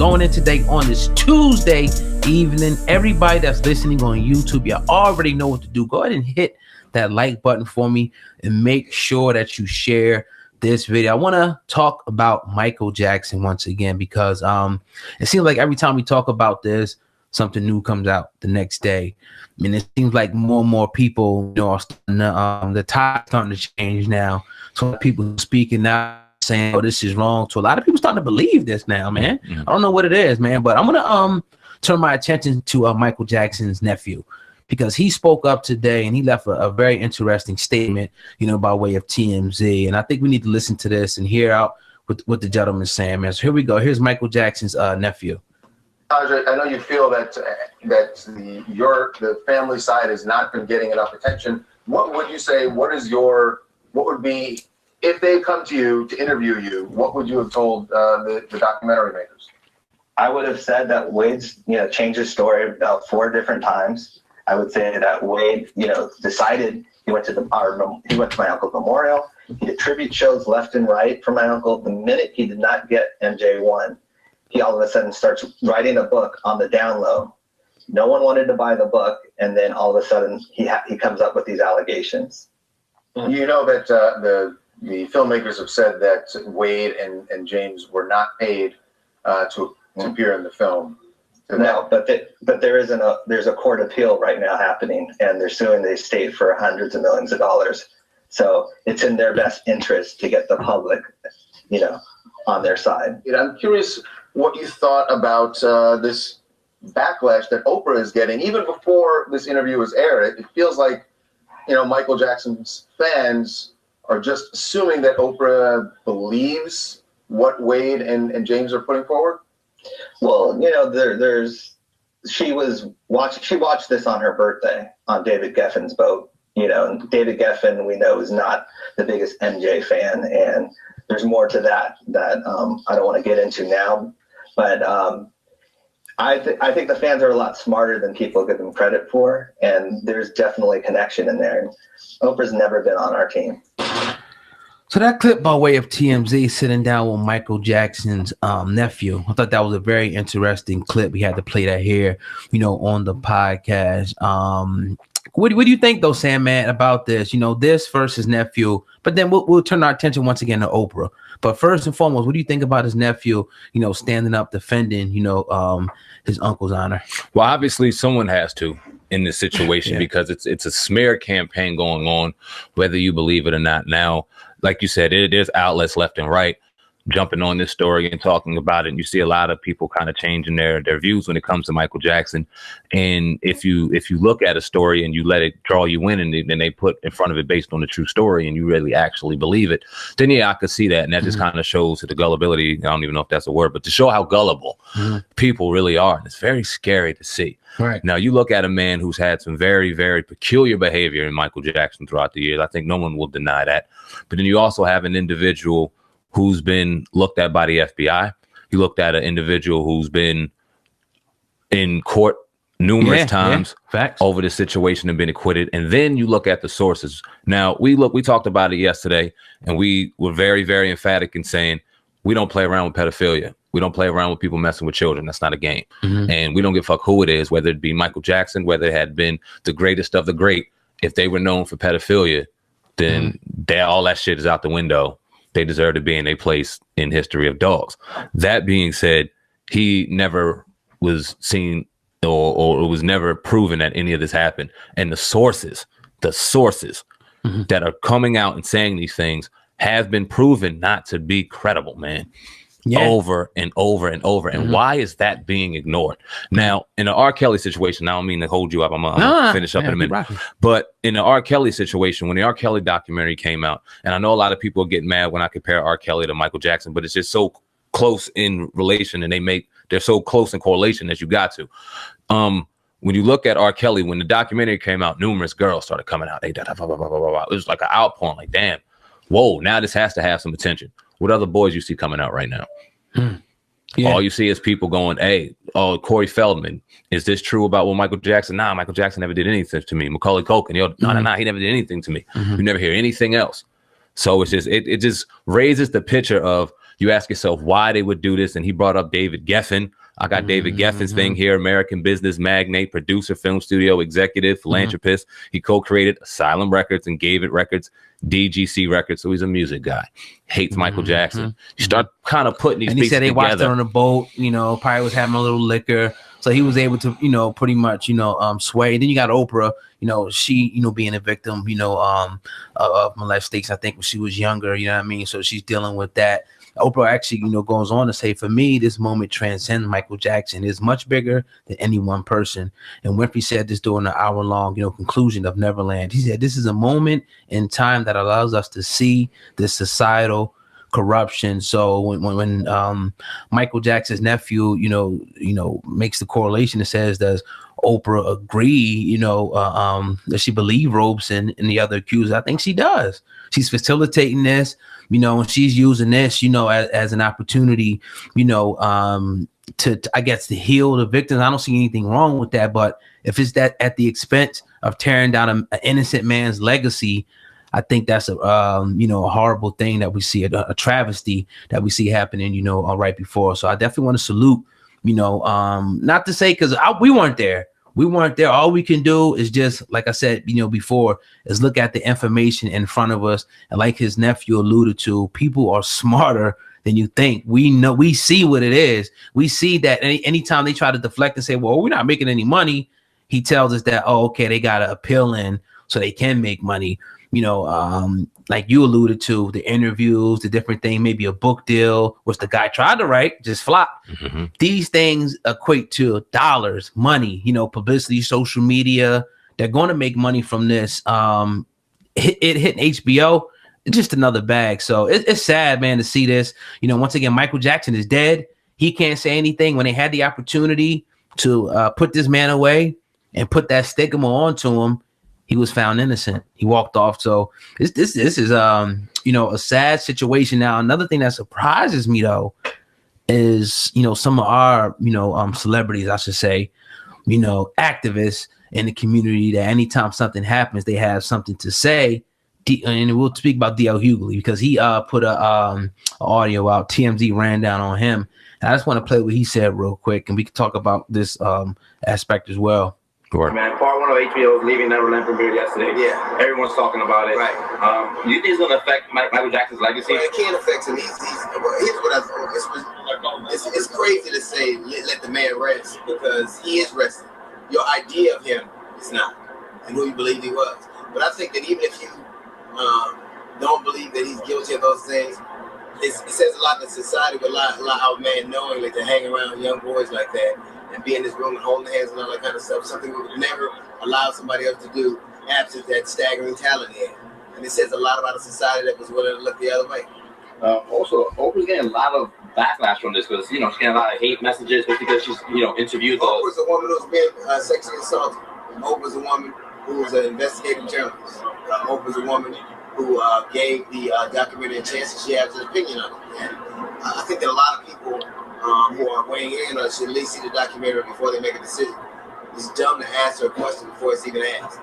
going in today on this Tuesday evening. Everybody that's listening on YouTube, you already know what to do. Go ahead and hit that like button for me and make sure that you share this video. I want to talk about Micheal Jackson once again because it seems like every time we talk about this, something new comes out the next day. I mean, it seems like more and more people, are starting to, the tide's starting to change now. So people speaking now, saying, "Oh, this is wrong." So a lot of people starting to believe this now, man. I don't know what it is, man, but I'm gonna turn my attention to Micheal Jackson's nephew because he spoke up today and he left a very interesting statement, by way of TMZ. And I think we need to listen to this and hear out what the gentleman's saying, man. So here we go. Here's Micheal Jackson's nephew. I know you feel that the family side has not been getting enough attention. What would you say? What would be if they come to you to interview you? What would you have told the documentary makers? I would have said that Wade's changed his story about 4 different times. I would say that Wade decided he went to my uncle's memorial. He did tribute shows left and right for my uncle. The minute he did not get MJ1. He all of a sudden starts writing a book on the down low. No one wanted to buy the book, and then all of a sudden he comes up with these allegations. You know that the filmmakers have said that Wade and James were not paid to appear in the film. No, but there's a court appeal right now happening, and they're suing the estate for hundreds of millions of dollars. So it's in their best interest to get the public, on their side. I'm curious what you thought about this backlash that Oprah is getting. Even before this interview was aired, it feels like, Micheal Jackson's fans are just assuming that Oprah believes what Wade and James are putting forward. Well, she watched this on her birthday on David Geffen's boat. And David Geffen, we know, is not the biggest MJ fan, and there's more to that I don't want to get into now. But I think the fans are a lot smarter than people give them credit for, and there's definitely a connection in there. Oprah's never been on our team. So that clip by way of TMZ sitting down with Micheal Jackson's nephew, I thought that was a very interesting clip. We had to play that here, on the podcast. What do you think, though, Sandman, about this? This versus nephew, but then we'll turn our attention once again to Oprah. But first and foremost, what do you think about his nephew, standing up, defending, his uncle's honor? Well, obviously someone has to in this situation because it's a smear campaign going on, whether you believe it or not. Now, like you said, there's outlets left and right jumping on this story and talking about it. And you see a lot of people kind of changing their views when it comes to Micheal Jackson. And if you look at a story and you let it draw you in and then they put in front of it based on the true story and you really actually believe it, then I could see that. And that just kind of shows the gullibility. I don't even know if that's a word, but to show how gullible people really are. And it's very scary to see. Right. Now, you look at a man who's had some very, very peculiar behavior in Micheal Jackson throughout the years. I think no one will deny that. But then you also have an individual who's been looked at by the FBI. You looked at an individual who's been in court numerous times over this situation and been acquitted. And then you look at the sources. Now, we talked about it yesterday, and we were very, very emphatic in saying we don't play around with pedophilia. We don't play around with people messing with children. That's not a game. And we don't give a fuck who it is, whether it be Micheal Jackson, whether it had been the greatest of the great. If they were known for pedophilia, then all that shit is out the window. They deserve to be in a place in history of dogs. That being said, he never was seen or it was never proven that any of this happened. And the sources that are coming out and saying these things have been proven not to be credible, man. Over and over and over. And why is that being ignored? Now, in the R. Kelly situation, I don't mean to hold you up. I'm gonna finish up in a minute. But in the R. Kelly situation, when the R. Kelly documentary came out, and I know a lot of people are getting mad when I compare R. Kelly to Micheal Jackson, but it's just so close in relation, and they're so close in correlation that you got to. When you look at R. Kelly, when the documentary came out, numerous girls started coming out. It was like an outpouring, like, damn, whoa, now this has to have some attention. What other boys you see coming out right now? All you see is people going, hey, Corey Feldman, is this true about what Micheal Jackson? Nah, Micheal Jackson never did anything to me. Macaulay Culkin, no, he never did anything to me. You never hear anything else. So it's just, it just raises the picture of, You ask yourself why they would do this. And he brought up David Geffen. I got David Geffen's thing here, American business magnate, producer, film studio executive, philanthropist. He co-created Asylum Records and Gave It Records, DGC Records. So he's a music guy. Hates Michael Jackson. You start kind of putting these pieces together. And he said they watched it on a boat, probably was having a little liquor. So he was able to, pretty much, sway. Then you got Oprah, she, being a victim, of molestation, I think when she was younger, you know what I mean? So she's dealing with that. Oprah actually, goes on to say, for me, this moment transcends Michael Jackson. It's much bigger than any one person. And Winfrey said this during an hour-long, conclusion of Neverland. He said, this is a moment in time that allows us to see this societal corruption. So when Michael Jackson's nephew, makes the correlation and says, does Oprah agree, that she believe Robeson and the other accusers? I think she does. She's facilitating this, and she's using this, as an opportunity, to I guess to heal the victims. I don't see anything wrong with that, but if it's that at the expense of tearing down an innocent man's legacy, I think that's a horrible thing that we see, a travesty that we see happening, right before. So I definitely want to salute, not to say because we weren't there. We weren't there. All we can do is just, like I said, before, is look at the information in front of us. And like his nephew alluded to, people are smarter than you think. We know, we see what it is. We see that anytime they try to deflect and say, well, we're not making any money, he tells us that, oh, okay, they got to appeal in so they can make money. Like you alluded to, the interviews, the different thing, maybe a book deal, which the guy tried to write, just flopped. These things equate to dollars, money, publicity, social media. They're going to make money from this. It hit HBO. It's just another bag. So it's sad, man, to see this. Once again, Michael Jackson is dead. He can't say anything. When they had the opportunity to put this man away and put that stigma onto him, he was found innocent. He walked off. So this is a sad situation. Now, another thing that surprises me though is some of our celebrities, I should say, activists in the community, that anytime something happens, they have something to say. And we'll speak about D.L. Hughley because he put a audio out. TMZ ran down on him. And I just want to play what he said real quick, and we can talk about this aspect as well. Man, part one of HBO's Leaving Neverland premiered yesterday. Yeah, everyone's talking about it. Right. Do you think it's going to affect Michael Jackson's legacy? Well, it can't affect him. Here's what it's crazy to say let the man rest, because he is resting. Your idea of him is not, and who you believe he was. But I think that even if you don't believe that he's guilty of those things, it says a lot that society would allow our man knowingly to hang around young boys like that and be in this room and holding hands and all that kind of stuff, something we would never allow somebody else to do absent that staggering talent he had. And it says a lot about a society that was willing to look the other way. Also, Oprah's getting a lot of backlash from this because, she's getting a lot of hate messages because she's, interviewed those. Oprah's a woman who's been sexually assaulted. Oprah's a woman who was an investigative journalist. Oprah's a woman who gave the documentary a chance, and she has an opinion on it. And I think that a lot of people who are weighing in or should at least see the documentary before they make a decision. It's dumb to answer a question before it's even asked.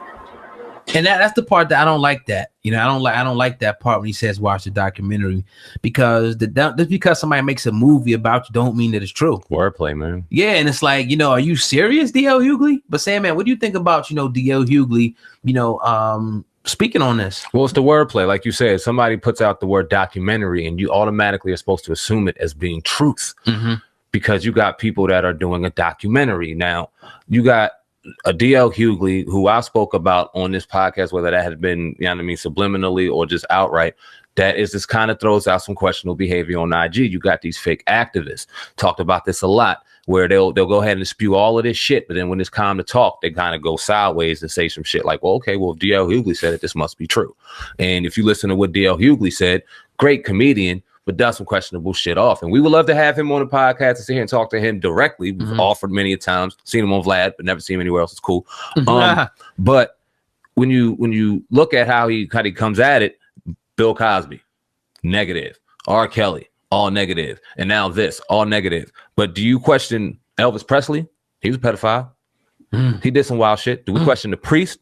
And that's the part that I don't like. That I don't like that part when he says watch the documentary, because just because somebody makes a movie about you don't mean that it's true. Wordplay, man. Yeah, and it's like, are you serious, D.L. Hughley? But Sam, man, what do you think about D.L. Hughley? Speaking on this. Well, it's the wordplay, like you said. Somebody puts out the word documentary, and you automatically are supposed to assume it as being truth, because you got people that are doing a documentary. Now, you got a D.L. Hughley, who I spoke about on this podcast, whether that had been, subliminally or just outright, that is just kind of throws out some questionable behavior on IG. You got these fake activists. Talked about this a lot, where they'll go ahead and spew all of this shit, but then when it's time to talk, they kind of go sideways and say some shit like, well, okay, well, if D.L. Hughley said it, this must be true. And if you listen to what D.L. Hughley said, great comedian, but does some questionable shit off. And we would love to have him on the podcast to sit here and talk to him directly. We've offered many a times, seen him on Vlad, but never seen him anywhere else. It's cool. But when you look at how he comes at it, Bill Cosby, negative. R. Kelly, all negative. And now this, all negative. But do you question Elvis Presley? He was a pedophile. He did some wild shit. Do we question the priest?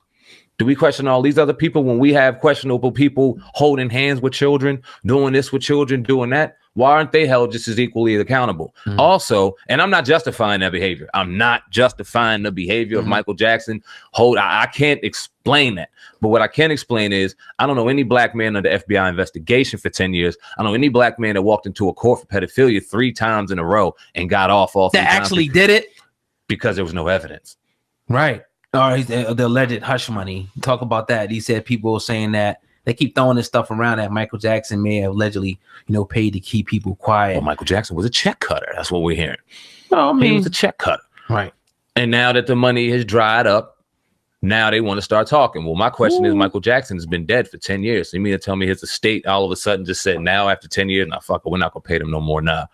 Do we question all these other people when we have questionable people holding hands with children, doing this with children, doing that? Why aren't they held just as equally accountable? Also, and I'm not justifying that behavior. I'm not justifying the behavior of Michael Jackson. I can't explain that. But what I can explain is I don't know any black man under FBI investigation for 10 years. I don't know any black man that walked into a court for pedophilia 3 times in a row and got off all 3 that times actually did it because there was no evidence. Right. Or the alleged hush money. Talk about that. He said people were saying that they keep throwing this stuff around that Michael Jackson may have allegedly, paid to keep people quiet. Well, Michael Jackson was a check cutter. That's what we're hearing. No, I mean, he was a check cutter. Right. And now that the money has dried up, now they want to start talking. Well, my question is, Michael Jackson has been dead for 10 years. So you mean to tell me his estate all of a sudden just said, now after 10 years, nah, fuck it, we're not going to pay them no more now.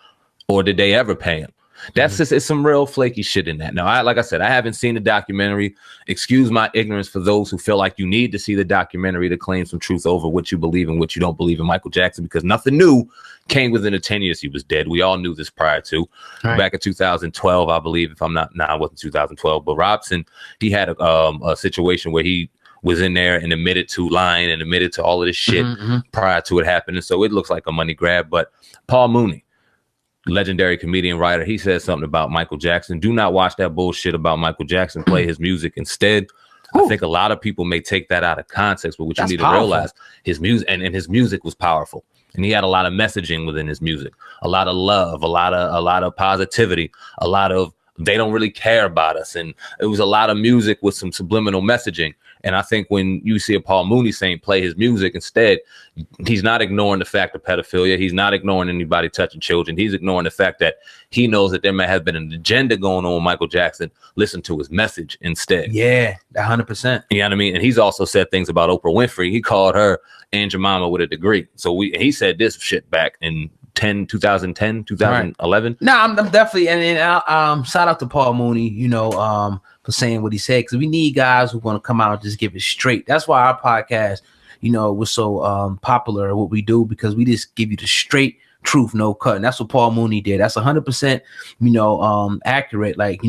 Or did they ever pay him? That's just, it's some real flaky shit in that. Now, like I said, I haven't seen the documentary. Excuse my ignorance for those who feel like you need to see the documentary to claim some truth over what you believe and what you don't believe in Michael Jackson, because nothing new came within the 10 years he was dead. We all knew this prior to. Right. Back in 2012, I believe, if I'm not, it wasn't 2012, but Robson, he had a situation where he was in there and admitted to lying and admitted to all of this shit prior to it happening. So it looks like a money grab. But Paul Mooney, legendary comedian, writer, he said something about Michael Jackson. Do not watch that bullshit about Michael Jackson. Play his music instead. I think a lot of people may take that out of context, but what you need to realize, his music and his music was powerful. And he had a lot of messaging within his music, a lot of love, a lot of positivity, a lot of they don't really care about us. And it was a lot of music with some subliminal messaging. And I think when you see a Paul Mooney saying play his music instead, he's not ignoring the fact of pedophilia. He's not ignoring anybody touching children. He's ignoring the fact that he knows that there may have been an agenda going on with Michael Jackson. Listen to his message instead. Yeah, 100%. You know what I mean? And he's also said things about Oprah Winfrey. He called her Aunt Jemima with a degree. So he said this shit back in 2010, 2011. Right. No, I'm definitely, and shout out to Paul Mooney, for saying what he said, because we need guys who want to come out and just give it straight. That's why our podcast, was so popular at what we do, because we just give you the straight truth, no cut. And that's what Paul Mooney did. That's 100%, accurate. Like,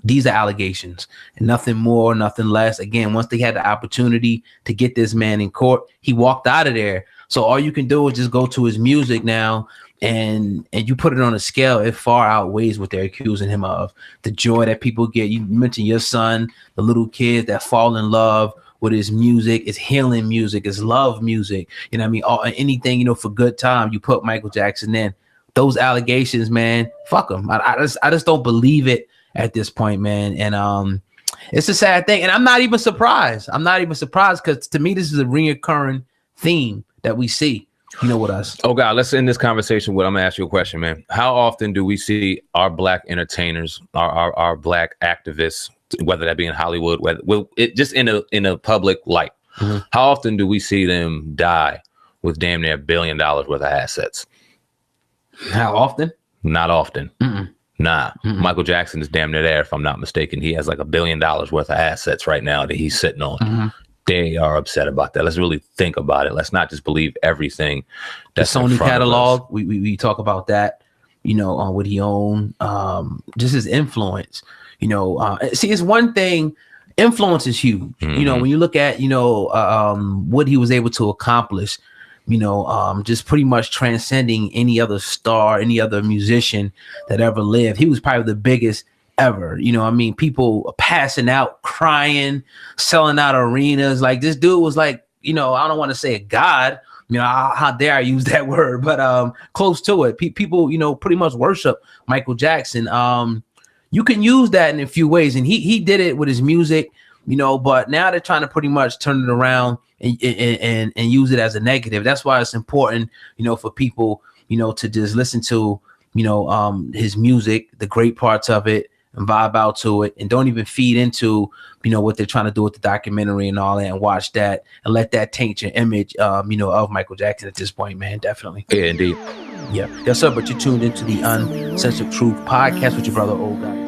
these are allegations and nothing more, nothing less. Again, once they had the opportunity to get this man in court, he walked out of there. So all you can do is just go to his music now and you put it on a scale. It far outweighs what they're accusing him of. The joy that people get. You mentioned your son, the little kids that fall in love with his music. It's healing music. It's love music. You know what I mean? Anything, for good time, you put Michael Jackson in. Those allegations, man, fuck them. I just don't believe it at this point, man. And it's a sad thing. And I'm not even surprised. Because to me, this is a reoccurring theme that we see, with us. Oh God, let's end this conversation with, I'm gonna ask you a question, man. How often do we see our black entertainers, our black activists, whether that be in Hollywood, just in a public light, how often do we see them die with damn near $1 billion worth of assets? How often? Not often. Nah. Michael Jackson is damn near there, if I'm not mistaken. He has like $1 billion worth of assets right now that he's sitting on. They are upset about that. Let's really think about it. Let's not just believe everything. That's the Sony catalog. We talk about that, what he owned, just his influence, see, it's one thing. Influence is huge. When you look at, what he was able to accomplish, just pretty much transcending any other star, any other musician that ever lived. He was probably the biggest ever. People passing out, crying, selling out arenas. Like, this dude was like, I don't want to say a god, how dare I use that word, but close to it. People, pretty much worship Michael Jackson. You can use that in a few ways, and he did it with his music, but now they're trying to pretty much turn it around and use it as a negative. That's why it's important, for people, to just listen to, his music, the great parts of it, and vibe out to it, and don't even feed into, what they're trying to do with the documentary and all that, and watch that and let that taint your image, of Michael Jackson at this point, man. Definitely. Yeah, indeed. Yeah. Yes, sir. But you're tuned into the Uncensored Truth podcast with your brother, Old Guy.